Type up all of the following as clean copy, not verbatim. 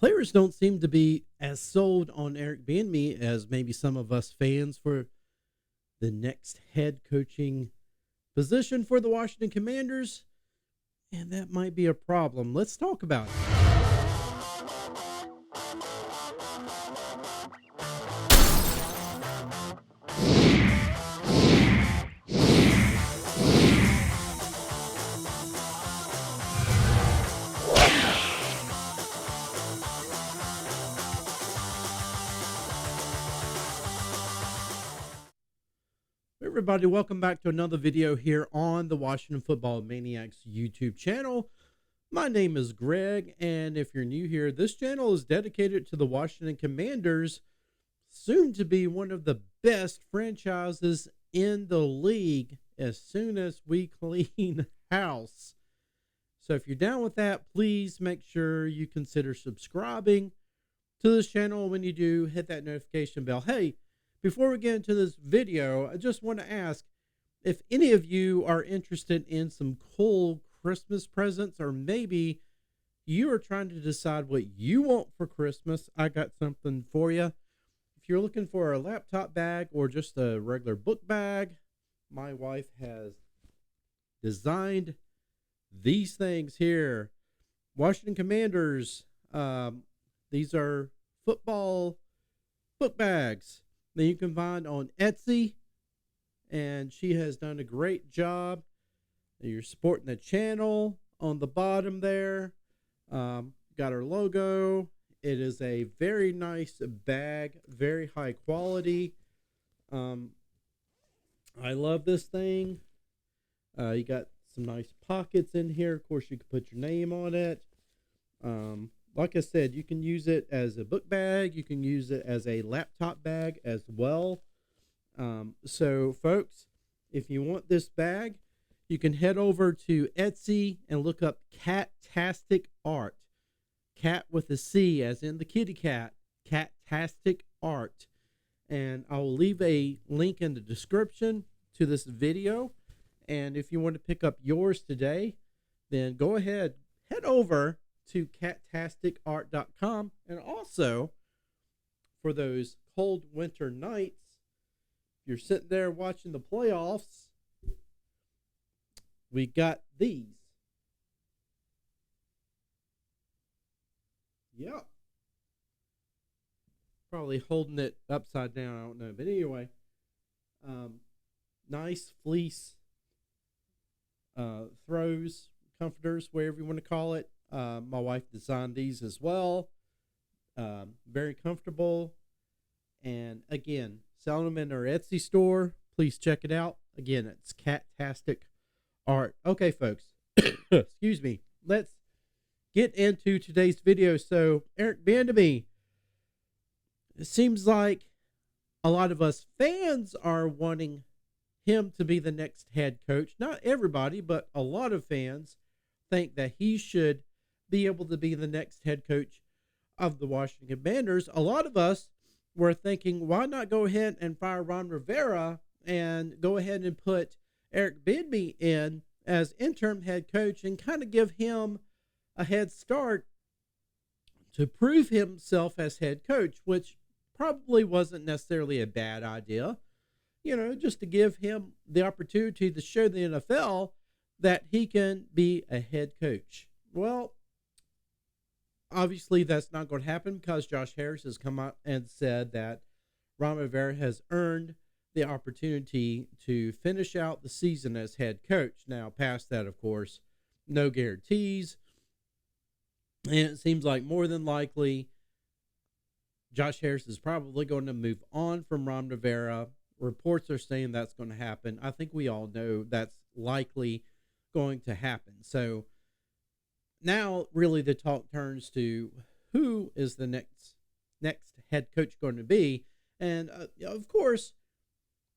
Players don't seem to be as sold on Eric Bieniemy as maybe some of us fans for the next head coaching position for the Washington Commanders, and that might be a problem. Let's talk about it. Everybody, welcome back to another video here on the Washington Football Maniacs YouTube channel. My name is Greg, and if you're new here, this channel is dedicated to the Washington Commanders, soon to be one of the best franchises in the league as soon as we clean house. So if you're down with that, please make sure you consider subscribing to this channel. When you do, hit that notification bell. Hey, before we get into this video, I just want to ask if any of you are interested in some cool Christmas presents, or maybe you are trying to decide what you want for Christmas. I got something for you. If you're looking for a laptop bag or just a regular book bag, my wife has designed these things here. Washington Commanders. These are football book bags that you can find on Etsy, and she has done a great job. You're supporting the channel on the bottom there. Got her logo. It is a very nice bag, very high quality. I love this thing. You got some nice pockets in here. Of course, you can put your name on it. Like I said, you can use it as a book bag. You can use it as a laptop bag as well. So, folks, if you want this bag, you can head over to Etsy and look up Catastic Art. Cat with a C, as in the kitty cat. Catastic Art. And I'll leave a link in the description to this video. And if you want to pick up yours today, then go ahead, head over to catasticart.com. And also, for those cold winter nights, if you're sitting there watching the playoffs, we got these. Yep. Probably holding it upside down, I don't know. But anyway, nice fleece throws, comforters, whatever you want to call it. My wife designed these as well. Very comfortable. And again, selling them in our Etsy store. Please check it out. Again, it's Catastic Art. Okay, folks. Excuse me. Let's get into today's video. So, Eric Bieniemy, it seems like a lot of us fans are wanting him to be the next head coach. Not everybody, but a lot of fans think that he should be able to be the next head coach of the Washington Commanders. A lot of us were thinking, why not go ahead and fire Ron Rivera and go ahead and put Eric Bieniemy in as interim head coach and kind of give him a head start to prove himself as head coach, which probably wasn't necessarily a bad idea. You know, just to give him the opportunity to show the NFL that he can be a head coach. Well, obviously that's not going to happen because Josh Harris has come out and said that Ron Rivera has earned the opportunity to finish out the season as head coach. Now, past that, of course, no guarantees. And it seems like more than likely Josh Harris is probably going to move on from Ron Rivera. Reports are saying that's going to happen. I think we all know that's likely going to happen. So now really the talk turns to who is the next head coach going to be. And of course,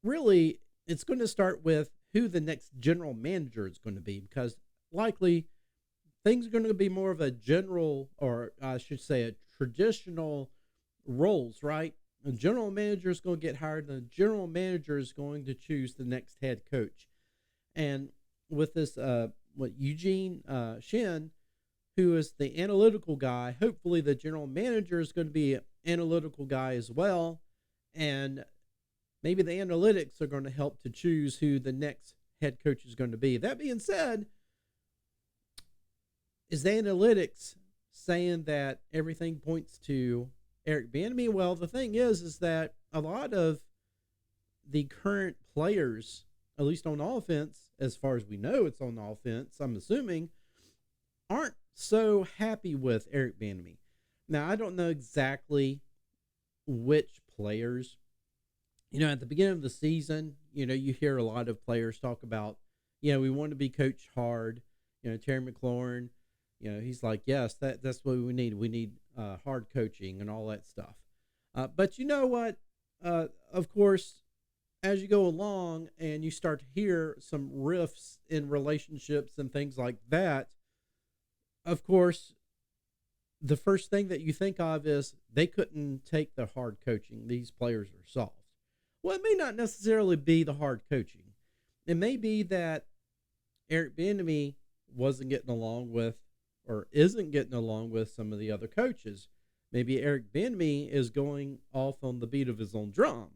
really it's going to start with who the next general manager is going to be, because likely things are going to be more of a general, or I should say a traditional roles, right? A general manager is going to get hired, and the general manager is going to choose the next head coach. And with this, Eugene Shin who is the analytical guy. Hopefully, the general manager is going to be an analytical guy as well. And maybe the analytics are going to help to choose who the next head coach is going to be. That being said, is the analytics saying that everything points to Eric Bieniemy? Well, the thing is that a lot of the current players, at least on offense, as far as we know it's on offense, I'm assuming, aren't so happy with Eric Bieniemy. Now, I don't know exactly which players. At the beginning of the season, you hear a lot of players talk about, we want to be coached hard. Terry McLaurin, he's like, yes, that's what we need. We need hard coaching and all that stuff. But you know what? Of course, as you go along and you start to hear some rifts in relationships and things like that, of course, the first thing that you think of is they couldn't take the hard coaching. These players are soft. Well, it may not necessarily be the hard coaching. It may be that Eric Bieniemy wasn't getting along with or isn't getting along with some of the other coaches. Maybe Eric Bieniemy is going off on the beat of his own drum.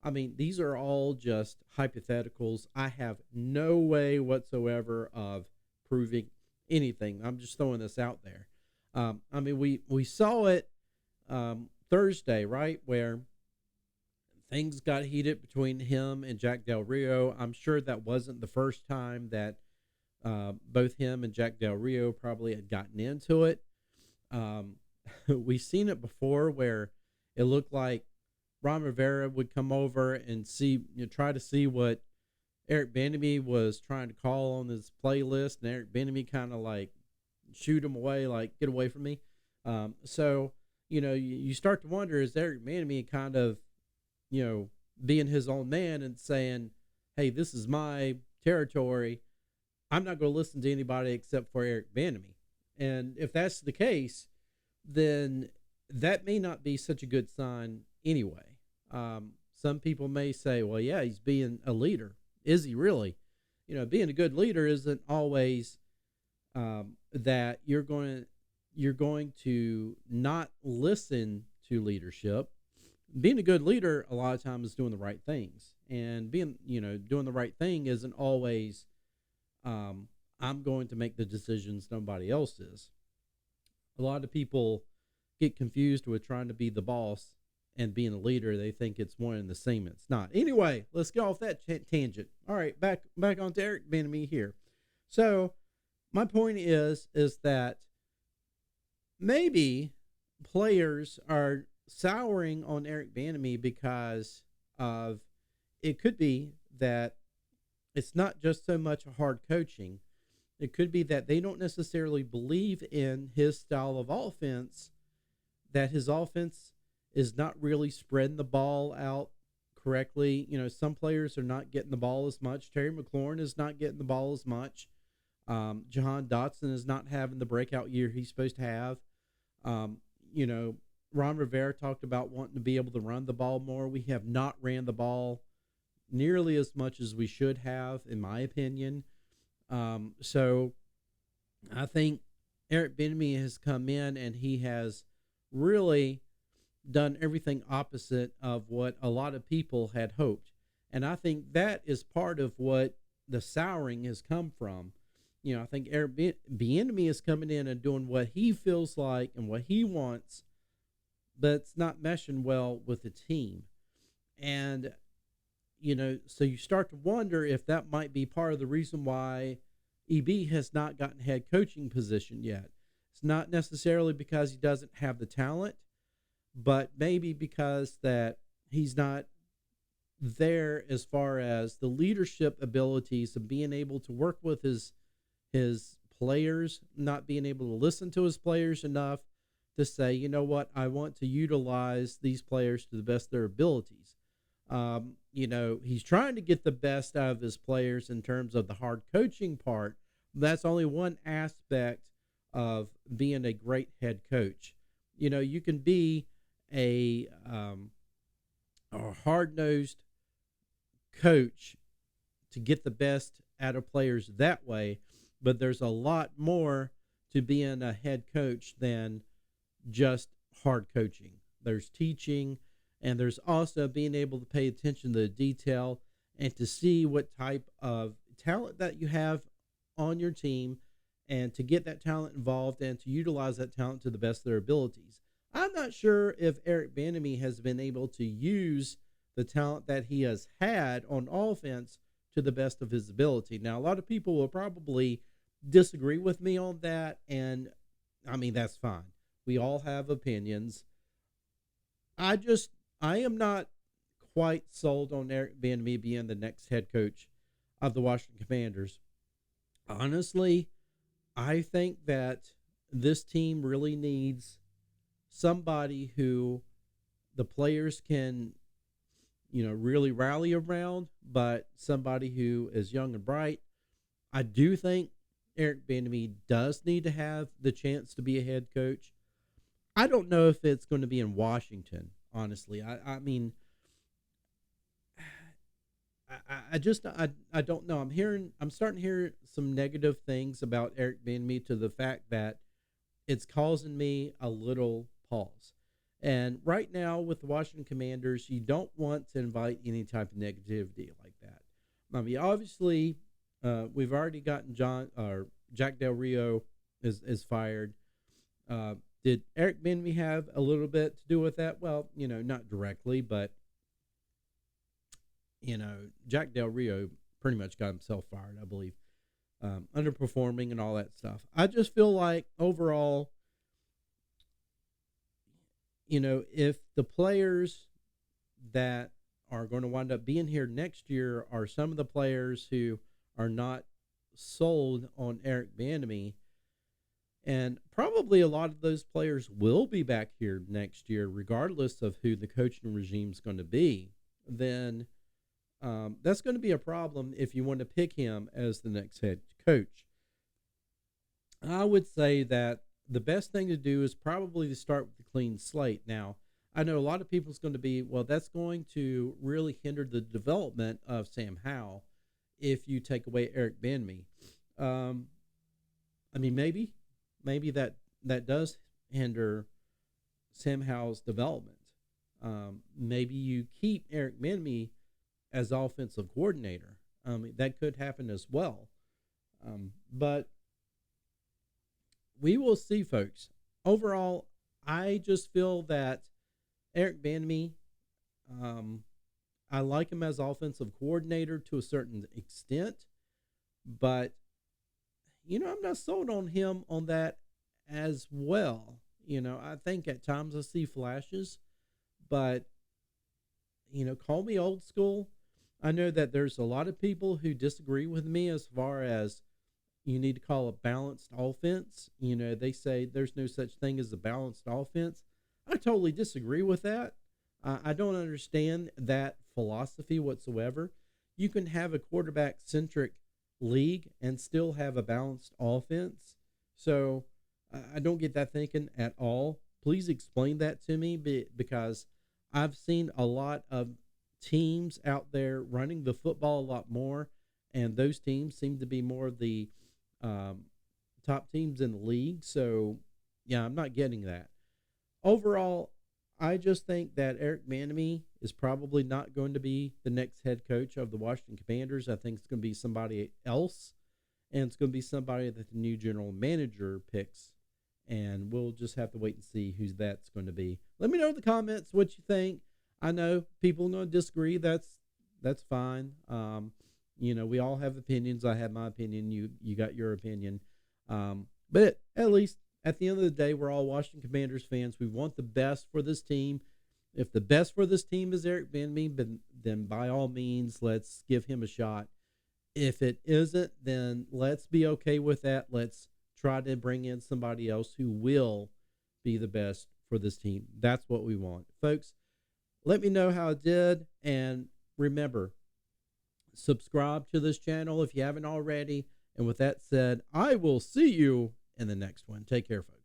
I mean, these are all just hypotheticals. I have no way whatsoever of proving anything. I'm just throwing this out there. We saw it Thursday, right, where things got heated between him and Jack Del Rio. I'm sure that wasn't the first time that both him and Jack Del Rio probably had gotten into it. We've seen it before where it looked like Ron Rivera would come over and try to see what Eric Bieniemy was trying to call on his playlist, and Eric Bieniemy kind of like shoot him away, like, get away from me. So you start to wonder, is Eric Bieniemy kind of, being his own man and saying, hey, this is my territory. I'm not going to listen to anybody except for Eric Bieniemy. And if that's the case, then that may not be such a good sign anyway. Some people may say, well, yeah, he's being a leader. Is he really? Being a good leader isn't always that you're going to not listen to leadership. Being a good leader a lot of times is doing the right things, and doing the right thing isn't always I'm going to make the decisions, nobody else is. A lot of people get confused with trying to be the boss and being a leader. They think it's one and the same. It's not. Anyway, let's get off that tangent. All right, back on to Eric Bieniemy here. So my point is that maybe players are souring on Eric Bieniemy because of, it could be that it's not just so much a hard coaching. It could be that they don't necessarily believe in his style of offense, that his offense is not really spreading the ball out correctly. Some players are not getting the ball as much. Terry McLaurin is not getting the ball as much. Jahan Dotson is not having the breakout year he's supposed to have. Ron Rivera talked about wanting to be able to run the ball more. We have not ran the ball nearly as much as we should have, in my opinion. So I think Eric Bieniemy has come in and he has really done everything opposite of what a lot of people had hoped. And I think that is part of what the souring has come from. I think Eric Bieniemy is coming in and doing what he feels like and what he wants, but it's not meshing well with the team. And, so you start to wonder if that might be part of the reason why EB has not gotten head coaching position yet. It's not necessarily because he doesn't have the talent, but maybe because that he's not there as far as the leadership abilities of being able to work with his players, not being able to listen to his players enough to say, you know what, I want to utilize these players to the best of their abilities. He's trying to get the best out of his players in terms of the hard coaching part. That's only one aspect of being a great head coach. You can be a hard-nosed coach to get the best out of players that way, but there's a lot more to being a head coach than just hard coaching. There's teaching, and there's also being able to pay attention to the detail and to see what type of talent that you have on your team, and to get that talent involved and to utilize that talent to the best of their abilities. I'm not sure if Eric Bieniemy has been able to use the talent that he has had on offense to the best of his ability. Now, a lot of people will probably disagree with me on that, and I mean, that's fine. We all have opinions. I am not quite sold on Eric Bieniemy being the next head coach of the Washington Commanders. Honestly, I think that this team really needs somebody who the players can, really rally around, but somebody who is young and bright. I do think Eric Bieniemy does need to have the chance to be a head coach. I don't know if it's going to be in Washington, honestly. I mean, I don't know. I'm starting to hear some negative things about Eric Bieniemy, to the fact that it's causing me a little pause. And right now with the Washington Commanders, you don't want to invite any type of negativity like that. I mean, obviously, we've already gotten Jack Del Rio is fired. Did Eric Bieniemy have a little bit to do with that? Well, not directly, but Jack Del Rio pretty much got himself fired, I believe, underperforming and all that stuff. I just feel like overall, if the players that are going to wind up being here next year are some of the players who are not sold on Eric Bieniemy, and probably a lot of those players will be back here next year, regardless of who the coaching regime is going to be, then that's going to be a problem if you want to pick him as the next head coach. I would say that the best thing to do is probably to start with a clean slate. Now, I know a lot of people's going to be, well, that's going to really hinder the development of Sam Howell if you take away Eric Bieniemy. I mean, maybe that does hinder Sam Howell's development. Maybe you keep Eric Bieniemy as offensive coordinator. That could happen as well. But we will see, folks. Overall, I just feel that Eric Bieniemy, I like him as offensive coordinator to a certain extent, but I'm not sold on him on that as well. I think at times I see flashes, but call me old school. I know that there's a lot of people who disagree with me as far as you need to call a balanced offense. They say there's no such thing as a balanced offense. I totally disagree with that. I don't understand that philosophy whatsoever. You can have a quarterback-centric league and still have a balanced offense. So I don't get that thinking at all. Please explain that to me, because I've seen a lot of teams out there running the football a lot more, and those teams seem to be more of the top teams in the league. So, yeah, I'm not getting that. Overall, I just think that Eric Bieniemy is probably not going to be the next head coach of the Washington Commanders. I think it's going to be somebody else, and it's going to be somebody that the new general manager picks, and we'll just have to wait and see who that's going to be. Let me know in the comments what you think. I know people are going to disagree. That's fine. We all have opinions. I have my opinion. You got your opinion. But at least at the end of the day, we're all Washington Commanders fans. We want the best for this team. If the best for this team is Eric Bieniemy, then by all means, let's give him a shot. If it isn't, then let's be okay with that. Let's try to bring in somebody else who will be the best for this team. That's what we want. Folks, let me know how it did. And remember, subscribe to this channel if you haven't already. And with that said, I will see you in the next one. Take care, folks.